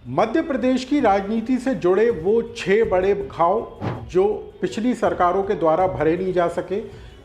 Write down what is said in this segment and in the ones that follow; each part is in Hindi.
मध्य प्रदेश की राजनीति से जुड़े वो 6 बड़े घाव जो पिछली सरकारों के द्वारा भरे नहीं जा सके।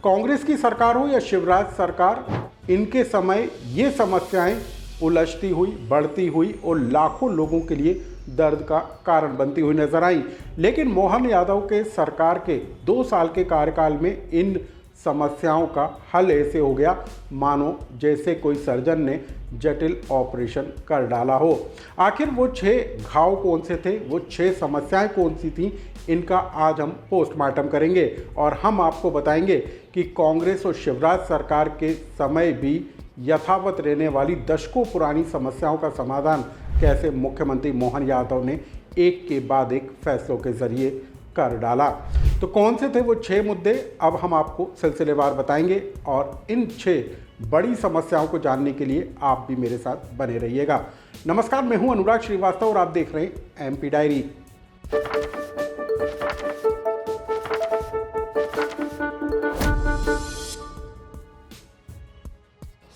कांग्रेस की सरकार हो या शिवराज सरकार, इनके समय ये समस्याएं उलझती हुई, बढ़ती हुई और लाखों लोगों के लिए दर्द का कारण बनती हुई नजर आई। लेकिन मोहन यादव के सरकार के 2 साल के कार्यकाल में इन समस्याओं का हल ऐसे हो गया मानो जैसे कोई सर्जन ने जटिल ऑपरेशन कर डाला हो। आखिर वो 6 घाव कौन से थे, वो 6 समस्याएं कौन सी थीं, इनका आज हम पोस्टमार्टम करेंगे और हम आपको बताएंगे कि कांग्रेस और शिवराज सरकार के समय भी यथावत रहने वाली दशकों पुरानी समस्याओं का समाधान कैसे मुख्यमंत्री मोहन यादव ने एक के बाद एक फैसलों के जरिए कर डाला। तो कौन से थे वो 6 मुद्दे, अब हम आपको सिलसिलेवार बताएंगे और इन 6 बड़ी समस्याओं को जानने के लिए आप भी मेरे साथ बने रहिएगा। नमस्कार, मैं हूं अनुराग श्रीवास्तव और आप देख रहे हैं एमपी डायरी।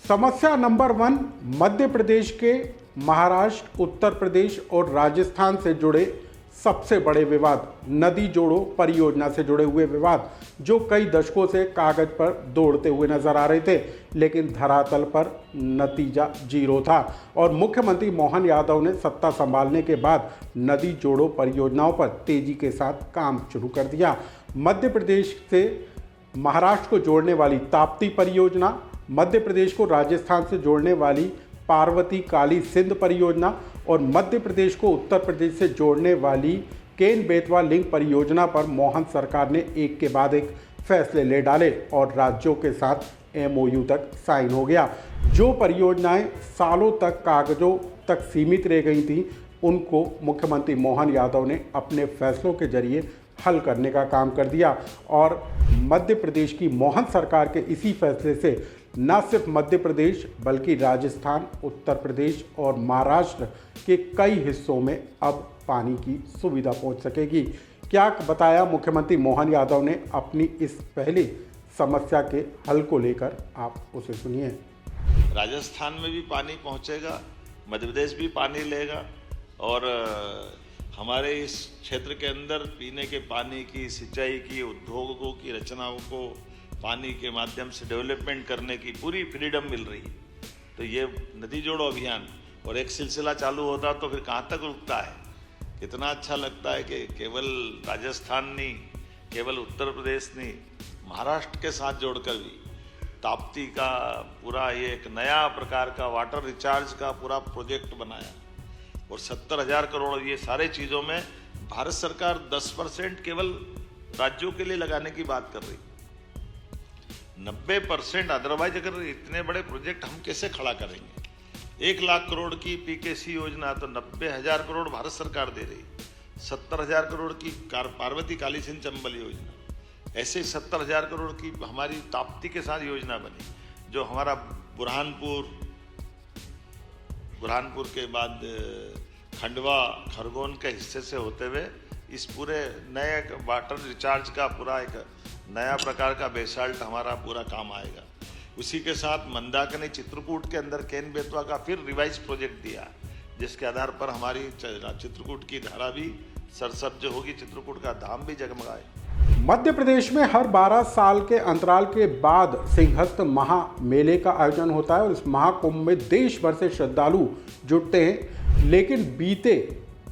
समस्या नंबर 1, मध्य प्रदेश के महाराष्ट्र, उत्तर प्रदेश और राजस्थान से जुड़े सबसे बड़े विवाद, नदी जोड़ो परियोजना से जुड़े हुए विवाद जो कई दशकों से कागज पर दौड़ते हुए नजर आ रहे थे, लेकिन धरातल पर नतीजा 0 था। और मुख्यमंत्री मोहन यादव ने सत्ता संभालने के बाद नदी जोड़ो परियोजनाओं पर तेजी के साथ काम शुरू कर दिया। मध्य प्रदेश से महाराष्ट्र को जोड़ने वाली ताप्ती परियोजना, मध्य प्रदेश को राजस्थान से जोड़ने वाली पार्वती काली सिंध परियोजना और मध्य प्रदेश को उत्तर प्रदेश से जोड़ने वाली केन बेतवा लिंक परियोजना पर मोहन सरकार ने एक के बाद एक फैसले ले डाले और राज्यों के साथ एमओयू तक साइन हो गया। जो परियोजनाएं सालों तक कागजों तक सीमित रह गई थीं, उनको मुख्यमंत्री मोहन यादव ने अपने फैसलों के जरिए हल करने का काम कर दिया। और मध्य प्रदेश की मोहन सरकार के इसी फैसले से न सिर्फ मध्य प्रदेश बल्कि राजस्थान, उत्तर प्रदेश और महाराष्ट्र के कई हिस्सों में अब पानी की सुविधा पहुंच सकेगी। क्या बताया मुख्यमंत्री मोहन यादव ने अपनी इस पहली समस्या के हल को लेकर, आप उसे सुनिए। राजस्थान में भी पानी पहुंचेगा, मध्य प्रदेश भी पानी लेगा और हमारे इस क्षेत्र के अंदर पीने के पानी की, सिंचाई की, उद्योगों की रचनाओं को पानी के माध्यम से डेवलपमेंट करने की पूरी फ्रीडम मिल रही है। तो ये नदी जोड़ो अभियान और एक सिलसिला चालू होता तो फिर कहाँ तक रुकता है। कितना अच्छा लगता है कि केवल राजस्थान नहीं, केवल उत्तर प्रदेश नहीं, महाराष्ट्र के साथ जोड़कर भी ताप्ती का पूरा ये एक नया प्रकार का वाटर रिचार्ज का पूरा प्रोजेक्ट बनाया और 70,000 करोड़ ये सारे चीज़ों में भारत सरकार 10% केवल राज्यों के लिए लगाने की बात कर रही। 90% अदरवाइज अगर इतने बड़े प्रोजेक्ट हम कैसे खड़ा करेंगे। 1 लाख करोड़ की पीकेसी योजना तो 90,000 करोड़ भारत सरकार दे रही, 70,000 करोड़ की पार्वती काली सिंध चंबल योजना, ऐसे 70,000 करोड़ की हमारी ताप्ती के साथ योजना बनी, जो हमारा बुरहानपुर के बाद खंडवा खरगोन के हिस्से से होते हुए इस पूरे नए वाटर रिचार्ज का पूरा एक नया प्रकार का बेसाल्ट हमारा पूरा काम आएगा। उसी के साथ मंदाकिनी चित्रकूट के अंदर केन बेतवा का फिर रिवाइज प्रोजेक्ट दिया, जिसके आधार पर हमारी चित्रकूट की धारा भी सरसब्ज होगी, चित्रकूट का धाम भी जगमगाए। मध्य प्रदेश में हर 12 साल के अंतराल के बाद सिंहस्थ महामेले का आयोजन होता है और इस महाकुंभ में देश भर से श्रद्धालु जुटते हैं। लेकिन बीते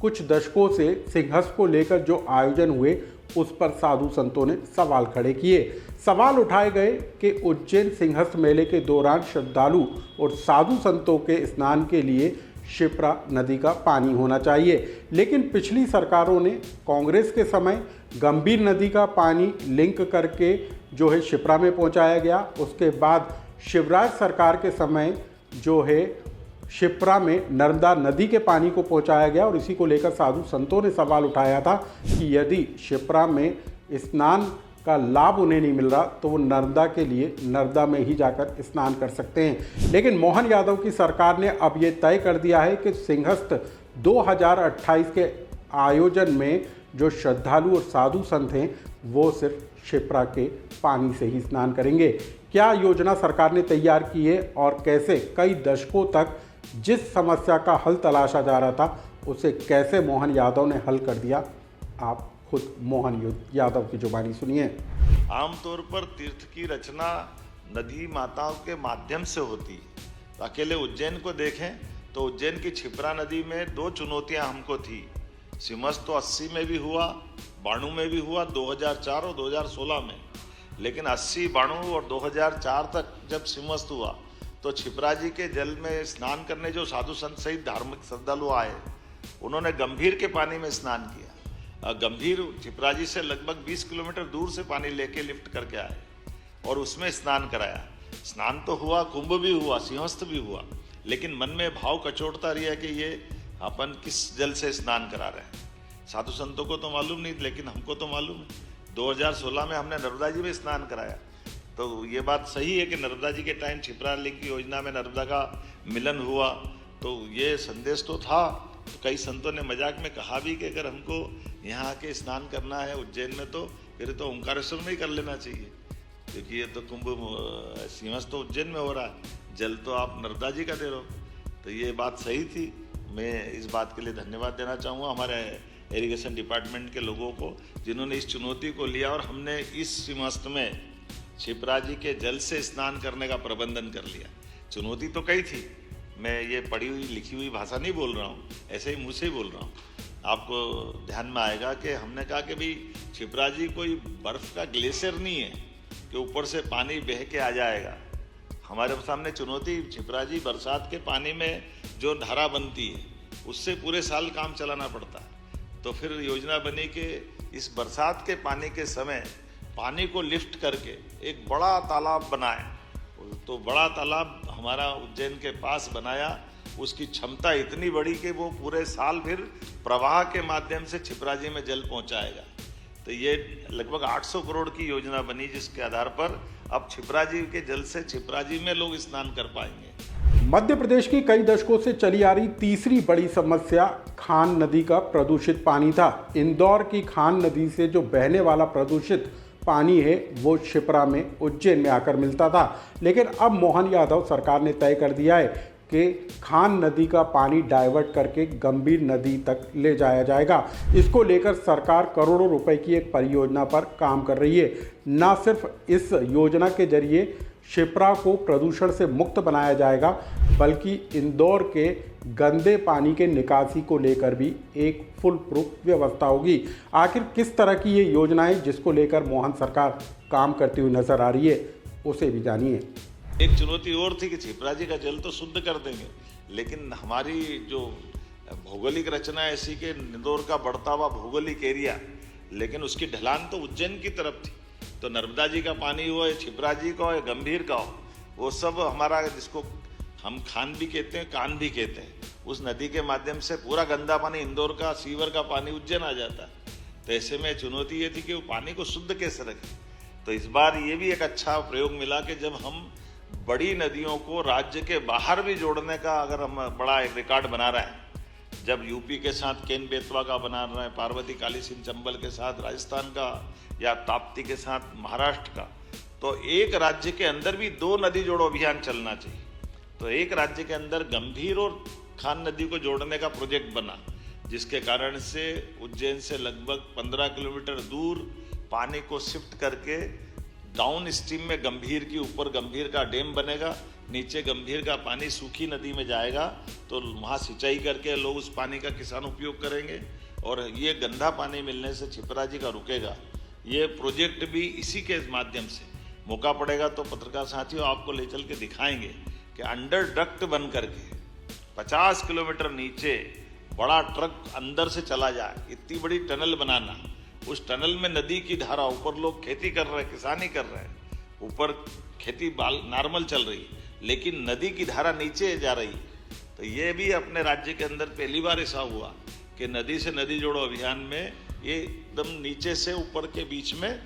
कुछ दशकों से सिंहस्थ को लेकर जो आयोजन हुए उस पर साधु संतों ने सवाल खड़े किए। सवाल उठाए गए कि उज्जैन सिंहस्थ मेले के दौरान श्रद्धालु और साधु संतों के स्नान के लिए शिप्रा नदी का पानी होना चाहिए, लेकिन पिछली सरकारों ने कांग्रेस के समय गंभीर नदी का पानी लिंक करके जो है शिप्रा में पहुंचाया गया। उसके बाद शिवराज सरकार के समय जो है शिप्रा में नर्मदा नदी के पानी को पहुंचाया गया और इसी को लेकर साधु संतों ने सवाल उठाया था कि यदि शिप्रा में स्नान का लाभ उन्हें नहीं मिल रहा तो वो नर्मदा के लिए नर्मदा में ही जाकर स्नान कर सकते हैं। लेकिन मोहन यादव की सरकार ने अब ये तय कर दिया है कि सिंहस्थ 2028 के आयोजन में जो श्रद्धालु और साधु संत हैं वो सिर्फ शिप्रा के पानी से ही स्नान करेंगे। क्या योजना सरकार ने तैयार की है और कैसे कई दशकों तक जिस समस्या का हल तलाशा जा रहा था उसे कैसे मोहन यादव ने हल कर दिया, आप खुद मोहन यादव की जुबानी सुनिए। आमतौर पर तीर्थ की रचना नदी माताओं के माध्यम से होती है। अकेले उज्जैन को देखें तो उज्जैन की क्षिप्रा नदी में 2 चुनौतियां हमको थी। सिमस तो 80 में भी हुआ, 92 में भी हुआ, 2004 और 2016 में। लेकिन 80, 92 और 2004 तक जब सिमस्त हुआ तो क्षिप्रा जी के जल में स्नान करने जो साधु संत सहित धार्मिक श्रद्धालु आए, उन्होंने गंभीर के पानी में स्नान किया। गंभीर क्षिप्रा जी से लगभग 20 किलोमीटर दूर से पानी लेके लिफ्ट करके आए और उसमें स्नान कराया। स्नान तो हुआ, कुंभ भी हुआ, सिंहस्थ भी हुआ, लेकिन मन में भाव कचोटता रहा कि ये अपन किस जल से स्नान करा रहे हैं। साधु संतों को तो मालूम नहीं, लेकिन हमको तो मालूम है। 2016 में हमने नर्मदा जी में स्नान कराया। तो ये बात सही है कि नर्मदा जी के टाइम क्षिप्रा लिंक की योजना में नर्मदा का मिलन हुआ, तो ये संदेश तो था। तो कई संतों ने मजाक में कहा भी कि अगर हमको यहाँ आके स्नान करना है उज्जैन में तो फिर तो ओंकारेश्वर में ही कर लेना चाहिए, क्योंकि ये तो कुंभ सिंहस्थ तो उज्जैन में हो रहा है, जल तो आप नर्मदा जी का दे रहे हो। तो ये बात सही थी। मैं इस बात के लिए धन्यवाद देना चाहूँगा हमारे इरिगेशन डिपार्टमेंट के लोगों को, जिन्होंने इस चुनौती को लिया और हमने इस सिंहस्थ में क्षिप्रा जी के जल से स्नान करने का प्रबंधन कर लिया। चुनौती तो कई थी, मैं ये पढ़ी हुई लिखी हुई भाषा नहीं बोल रहा हूँ, ऐसे ही मुँह से ही बोल रहा हूँ। आपको ध्यान में आएगा कि हमने कहा कि भाई क्षिप्रा जी कोई बर्फ़ का ग्लेशियर नहीं है कि ऊपर से पानी बह के आ जाएगा। हमारे सामने चुनौती क्षिप्रा जी बरसात के पानी में जो धारा बनती है उससे पूरे साल काम चलाना पड़ता है। तो फिर योजना बनी कि इस बरसात के पानी के समय पानी को लिफ्ट करके एक बड़ा तालाब बनाए। तो बड़ा तालाब हमारा उज्जैन के पास बनाया, उसकी क्षमता इतनी बड़ी कि वो पूरे साल फिर प्रवाह के माध्यम से क्षिप्रा जी में जल पहुंचाएगा। तो ये लगभग 800 करोड़ की योजना बनी, जिसके आधार पर अब क्षिप्रा जी के जल से क्षिप्रा जी में लोग स्नान कर पाएंगे। मध्य प्रदेश की कई दशकों से चली आ रही तीसरी बड़ी समस्या खान नदी का प्रदूषित पानी था। इंदौर की खान नदी से जो बहने वाला प्रदूषित पानी है वो क्षिप्रा में, उज्जैन में आकर मिलता था। लेकिन अब मोहन यादव सरकार ने तय कर दिया है कि खान नदी का पानी डाइवर्ट करके गंभीर नदी तक ले जाया जाएगा। इसको लेकर सरकार करोड़ों रुपए की एक परियोजना पर काम कर रही है। न सिर्फ इस योजना के जरिए क्षिप्रा को प्रदूषण से मुक्त बनाया जाएगा, बल्कि इंदौर के गंदे पानी के निकासी को लेकर भी एक फुल प्रूफ व्यवस्था होगी। आखिर किस तरह की ये योजनाएं जिसको लेकर मोहन सरकार काम करती हुई नजर आ रही है, उसे भी जानिए। एक चुनौती और थी कि क्षिप्रा जी का जल तो शुद्ध कर देंगे, लेकिन हमारी जो भौगोलिक रचना ऐसी कि इंदौर का बढ़ता हुआ भौगोलिक एरिया, लेकिन उसकी ढलान तो उज्जैन की तरफ थी। तो नर्मदा जी का पानी हो या क्षिप्रा जी का हो या गंभीर का हो, वो सब हमारा, जिसको हम खान भी कहते हैं, कान भी कहते हैं, उस नदी के माध्यम से पूरा गंदा पानी इंदौर का, सीवर का पानी उज्जैन आ जाता है। तो ऐसे में चुनौती ये थी कि वो पानी को शुद्ध कैसे रखें। तो इस बार ये भी एक अच्छा प्रयोग मिला कि जब हम बड़ी नदियों को राज्य के बाहर भी जोड़ने का अगर हम बड़ा एक रिकॉर्ड बना रहे हैं, जब यूपी के साथ केन बेतवा का बना रहे हैं, पार्वती काली सिंह चंबल के साथ राजस्थान का, या ताप्ती के साथ महाराष्ट्र का, तो एक राज्य के अंदर भी 2 नदी जोड़ो अभियान चलना चाहिए। तो एक राज्य के अंदर गंभीर और खान नदी को जोड़ने का प्रोजेक्ट बना, जिसके कारण से उज्जैन से लगभग 15 किलोमीटर दूर पानी को शिफ्ट करके डाउन स्ट्रीम में गंभीर की ऊपर गंभीर का डैम बनेगा, नीचे गंभीर का पानी सूखी नदी में जाएगा। तो वहाँ सिंचाई करके लोग उस पानी का किसान उपयोग करेंगे और ये गंदा पानी मिलने से क्षिप्रा जी का रुकेगा। ये प्रोजेक्ट भी इसी के माध्यम से, मौका पड़ेगा तो पत्रकार साथियों आपको ले चल के दिखाएंगे कि अंडर डक्ट बन करके 50 किलोमीटर नीचे बड़ा ट्रक अंदर से चला जाए, इतनी बड़ी टनल बनाना। उस टनल में नदी की धारा, ऊपर लोग खेती कर रहे हैं, किसानी कर रहे हैं, ऊपर खेती नॉर्मल चल रही है, लेकिन नदी की धारा नीचे जा रही। तो ये भी अपने राज्य के अंदर पहली बार ऐसा हुआ कि नदी से नदी जोड़ो अभियान में ये एकदम नीचे से ऊपर के बीच में,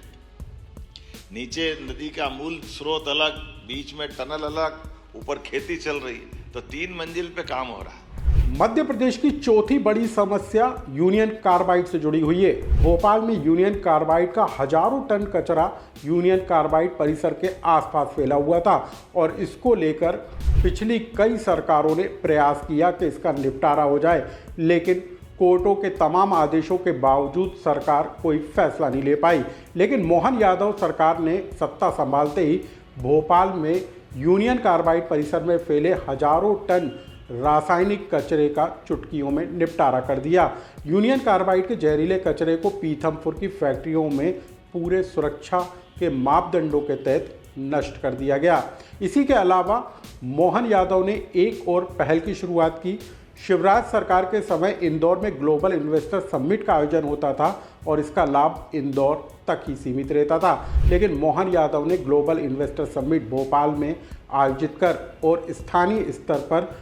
नीचे नदी का मूल स्रोत अलग, बीच में टनल अलग, ऊपर खेती चल रही है। तो 3 मंजिल पे काम हो रहा है। मध्य प्रदेश की चौथी बड़ी समस्या यूनियन कार्बाइड से जुड़ी हुई है। भोपाल में यूनियन कार्बाइड का हजारों टन कचरा यूनियन कार्बाइड परिसर के आसपास फैला हुआ था और इसको लेकर पिछली कई सरकारों ने प्रयास किया कि इसका निपटारा हो जाए, लेकिन कोर्टों के तमाम आदेशों के बावजूद सरकार कोई फैसला नहीं ले पाई। लेकिन मोहन यादव सरकार ने सत्ता संभालते ही भोपाल में यूनियन कार्बाइड परिसर में फैले हजारों टन रासायनिक कचरे का चुटकियों में निपटारा कर दिया। यूनियन कार्बाइड के जहरीले कचरे को पीथमपुर की फैक्ट्रियों में पूरे सुरक्षा के मापदंडों के तहत नष्ट कर दिया गया। इसी के अलावा मोहन यादव ने एक और पहल की शुरुआत की। शिवराज सरकार के समय इंदौर में ग्लोबल इन्वेस्टर समिट का आयोजन होता था और इसका लाभ इंदौर तक ही सीमित रहता था। लेकिन मोहन यादव ने ग्लोबल इन्वेस्टर समिट भोपाल में आयोजित कर और स्थानीय स्तर पर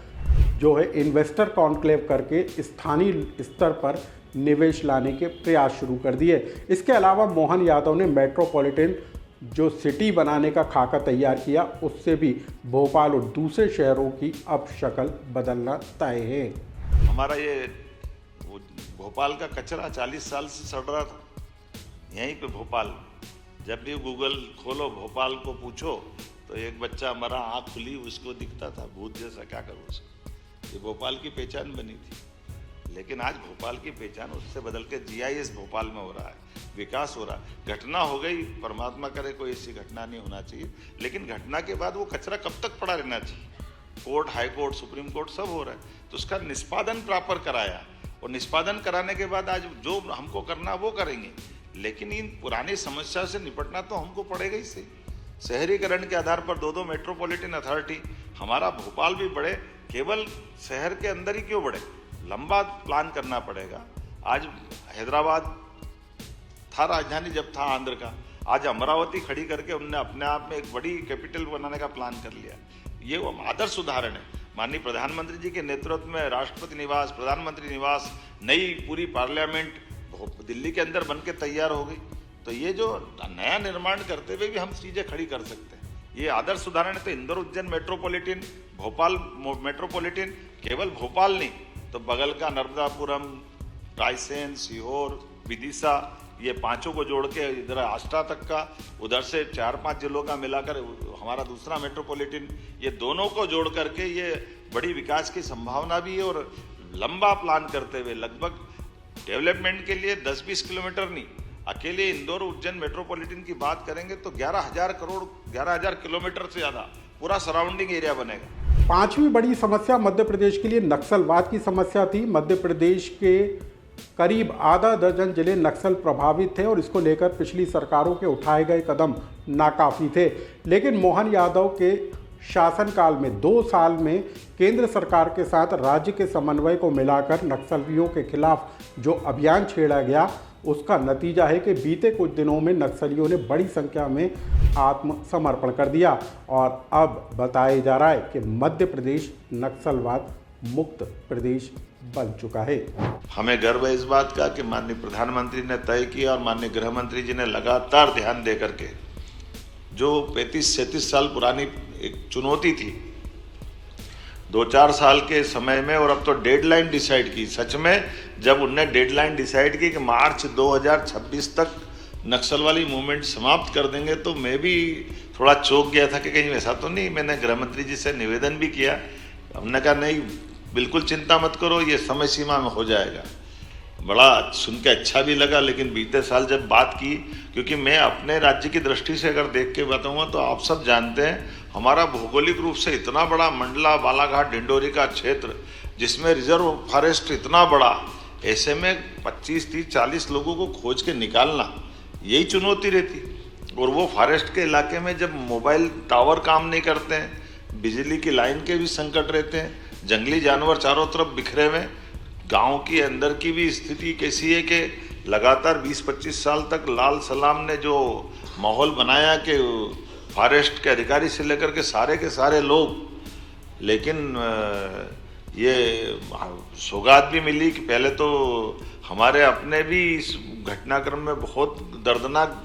जो है इन्वेस्टर कॉन्क्लेव करके स्थानीय स्तर पर निवेश लाने के प्रयास शुरू कर दिए। इसके अलावा मोहन यादव ने मेट्रोपॉलिटन जो सिटी बनाने का खाका तैयार किया, उससे भी भोपाल और दूसरे शहरों की अब शक्ल बदलना तय है। हमारा ये भोपाल का कचरा 40 साल से सड़ रहा था यहीं पे भोपाल। जब भी गूगल खोलो भोपाल को पूछो तो एक बच्चा हमारा आँख खुली उसको दिखता था भूत जैसा, क्या करूँ उसको। ये भोपाल की पहचान बनी थी। लेकिन आज भोपाल की पहचान उससे बदल के GIS भोपाल में हो रहा है, विकास हो रहा है। घटना हो गई, परमात्मा करे कोई ऐसी घटना नहीं होना चाहिए, लेकिन घटना के बाद वो कचरा कब तक पड़ा रहना चाहिए। Court, high court, supreme court सब हो रहा है, तो उसका निष्पादन प्रॉपर कराया और निष्पादन कराने के बाद आज जो हमको करना वो करेंगे। लेकिन इन पुरानी समस्या से निपटना तो हमको पड़ेगा ही सही। शहरीकरण के आधार पर 2 मेट्रोपॉलिटन अथॉरिटी, हमारा भोपाल भी बढ़े, केवल शहर के अंदर ही क्यों बढ़े, लंबा प्लान करना पड़ेगा। आज हैदराबाद था राजधानी जब था आंध्र का, आज अमरावती खड़ी करके उनने अपने आप में एक बड़ी कैपिटल बनाने का प्लान कर लिया। ये वो आदर्श उदाहरण है। माननीय प्रधानमंत्री जी के नेतृत्व में राष्ट्रपति निवास, प्रधानमंत्री निवास, नई पूरी पार्लियामेंट दिल्ली के अंदर बन के तैयार हो गई। तो ये जो नया निर्माण करते हुए भी हम चीज़ें खड़ी कर सकते हैं, ये आदर्श उदाहरण है। तो इंदौर उज्जैन मेट्रोपॉलिटन, भोपाल मेट्रोपॉलिटन, केवल भोपाल नहीं तो बगल का नर्मदापुरम, रायसेन, सीहोर, विदिशा, ये 5 को जोड़ के इधर आष्टा तक का, उधर से 4-5 जिलों का मिलाकर हमारा दूसरा मेट्रोपॉलिटन, ये दोनों को जोड़ करके ये बड़ी विकास की संभावना भी है। और लंबा प्लान करते हुए लगभग डेवलपमेंट के लिए 10-20 किलोमीटर नहीं, अकेले इंदौर उज्जैन मेट्रोपॉलिटन की बात करेंगे तो 11,000 करोड़, 11,000 किलोमीटर से ज़्यादा पूरा सराउंडिंग एरिया बनेगा। 5वीं बड़ी समस्या मध्य प्रदेश के लिए नक्सलवाद की समस्या थी। मध्य प्रदेश के करीब आधा दर्जन जिले नक्सल प्रभावित थे और इसको लेकर पिछली सरकारों के उठाए गए कदम नाकाफी थे। लेकिन मोहन यादव के शासनकाल में 2 साल में केंद्र सरकार के साथ राज्य के समन्वय को मिलाकर नक्सलियों के खिलाफ जो अभियान छेड़ा गया, उसका नतीजा है कि बीते कुछ दिनों में नक्सलियों ने बड़ी संख्या में आत्मसमर्पण कर दिया और अब बताया जा रहा है कि मध्य प्रदेश नक्सलवाद मुक्त प्रदेश बन चुका है। हमें गर्व है इस बात का कि माननीय प्रधानमंत्री ने तय किया और माननीय गृह मंत्री जी ने लगातार ध्यान दे करके, जो 35-37 साल पुरानी एक चुनौती थी 2-4 साल के समय में, और अब तो डेडलाइन डिसाइड की। सच में जब उनने डेडलाइन डिसाइड की कि मार्च 2026 तक नक्सल वाली मूवमेंट समाप्त कर देंगे, तो मैं भी थोड़ा चौंक गया था कि कहीं ऐसा तो नहीं। मैंने गृह मंत्री जी से निवेदन भी किया, हमने कहा नहीं बिल्कुल चिंता मत करो, ये समय सीमा में हो जाएगा। बड़ा सुन के अच्छा भी लगा। लेकिन बीते साल जब बात की, क्योंकि मैं अपने राज्य की दृष्टि से अगर देख के बताऊँगा तो आप सब जानते हैं हमारा भौगोलिक रूप से इतना बड़ा मंडला, बालाघाट, डिंडोरी का क्षेत्र, जिसमें रिजर्व फॉरेस्ट इतना बड़ा, ऐसे में 25-30-40 लोगों को खोज के निकालना यही चुनौती रहती। और वो फॉरेस्ट के इलाके में जब मोबाइल टावर काम नहीं करते हैं, बिजली की लाइन के भी संकट रहते हैं, जंगली जानवर चारों तरफ बिखरे हुए, गांव की अंदर की भी स्थिति कैसी है कि लगातार 20-25 साल तक लाल सलाम ने जो माहौल बनाया कि फॉरेस्ट के अधिकारी से लेकर के सारे लोग, लेकिन ये सौगात भी मिली कि पहले तो हमारे अपने भी इस घटनाक्रम में बहुत दर्दनाक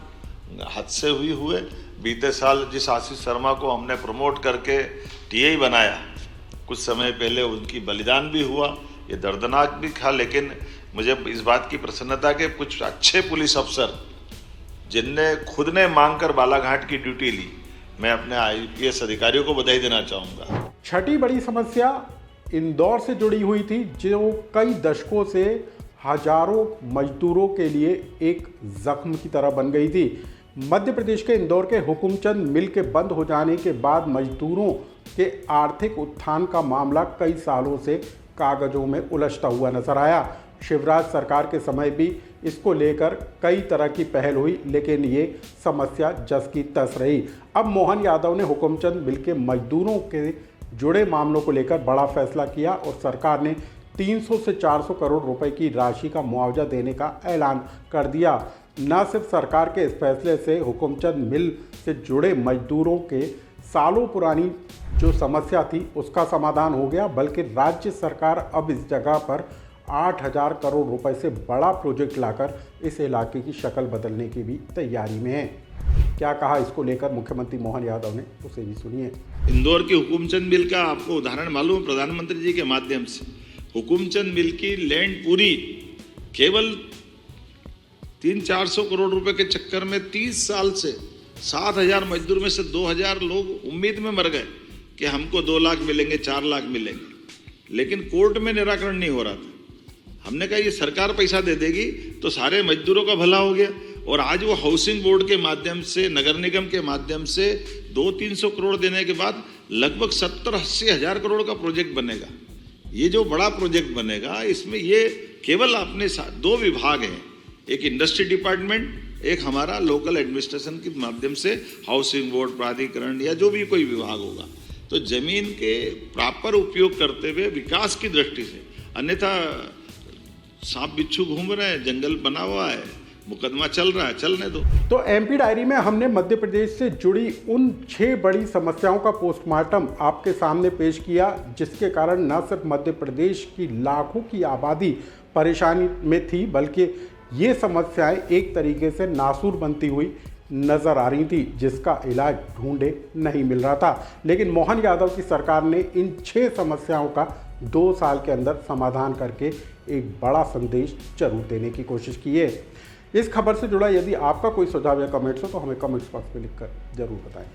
हादसे हुए। बीते साल जिस आशीष शर्मा को हमने प्रमोट करके टीआई बनाया, कुछ समय पहले उनकी बलिदान भी हुआ, ये दर्दनाक भी था। लेकिन मुझे इस बात की प्रसन्नता के कुछ अच्छे पुलिस अफसर जिनने खुद ने मांग कर बालाघाट की ड्यूटी ली, मैं अपने IPS अधिकारियों को बधाई देना चाहूँगा। 6ठी बड़ी समस्या इंदौर से जुड़ी हुई थी, जो कई दशकों से हजारों मजदूरों के लिए एक जख्म की तरह बन गई थी। मध्य प्रदेश के इंदौर के हुकुमचंद मिल के बंद हो जाने के बाद मजदूरों के आर्थिक उत्थान का मामला कई सालों से कागजों में उलझता हुआ नजर आया। शिवराज सरकार के समय भी इसको लेकर कई तरह की पहल हुई, लेकिन ये समस्या जस की तस रही। अब मोहन यादव ने हुकुमचंद मिल के मजदूरों के जुड़े मामलों को लेकर बड़ा फैसला किया और सरकार ने 300 से 400 करोड़ रुपए की राशि का मुआवजा देने का ऐलान कर दिया। न सिर्फ सरकार के इस फैसले से हुकुमचंद मिल से जुड़े मजदूरों के सालों पुरानी जो समस्या थी उसका समाधान हो गया, बल्कि राज्य सरकार अब इस जगह पर 8,000 करोड़ रुपए से बड़ा प्रोजेक्ट लाकर इस इलाके की शक्ल बदलने की भी तैयारी में है। क्या कहा इसको लेकर मुख्यमंत्री मोहन यादव ने, उसे भी सुनिए। इंदौर के हुकुमचंद मिल का आपको उदाहरण मालूम है, प्रधानमंत्री जी के माध्यम से हुकुमचंद मिल की लैंड पूरी केवल 300-400 करोड़ रुपए के चक्कर में 30 साल से 7,000 मजदूर में से 2,000 लोग उम्मीद में मर गए कि हमको 2 लाख मिलेंगे, 4 लाख मिलेंगे, लेकिन कोर्ट में निराकरण नहीं हो रहा था। हमने कहा ये सरकार पैसा दे देगी तो सारे मजदूरों का भला हो गया, और आज वो हाउसिंग बोर्ड के माध्यम से, नगर निगम के माध्यम से 200-300 करोड़ देने के बाद लगभग 70-80 हज़ार करोड़ का प्रोजेक्ट बनेगा। ये जो बड़ा प्रोजेक्ट बनेगा इसमें ये केवल अपने 2 विभाग हैं, एक इंडस्ट्री डिपार्टमेंट, एक हमारा लोकल एडमिनिस्ट्रेशन के माध्यम से हाउसिंग बोर्ड, प्राधिकरण या जो भी कोई विभाग होगा, तो जमीन के प्रॉपर उपयोग करते हुए विकास की दृष्टि से, अन्यथा सांप बिच्छू घूम रहे हैं, जंगल बना हुआ है, मुकदमा चल रहा है, चलने दो। तो एमपी डायरी में हमने मध्य प्रदेश से जुड़ी उन 6 बड़ी समस्याओं का पोस्टमार्टम आपके सामने पेश किया, जिसके कारण न सिर्फ मध्य प्रदेश की लाखों की आबादी परेशानी में थी, बल्कि ये समस्याएं एक तरीके से नासूर बनती हुई नजर आ रही थी, जिसका इलाज ढूंढे नहीं मिल रहा था। लेकिन मोहन यादव की सरकार ने इन 6 समस्याओं का 2 साल के अंदर समाधान करके एक बड़ा संदेश जरूर देने की कोशिश की है। इस खबर से जुड़ा यदि आपका कोई सुझाव या कमेंट्स हो तो हमें कमेंट्स बॉक्स में लिखकर जरूर बताएं।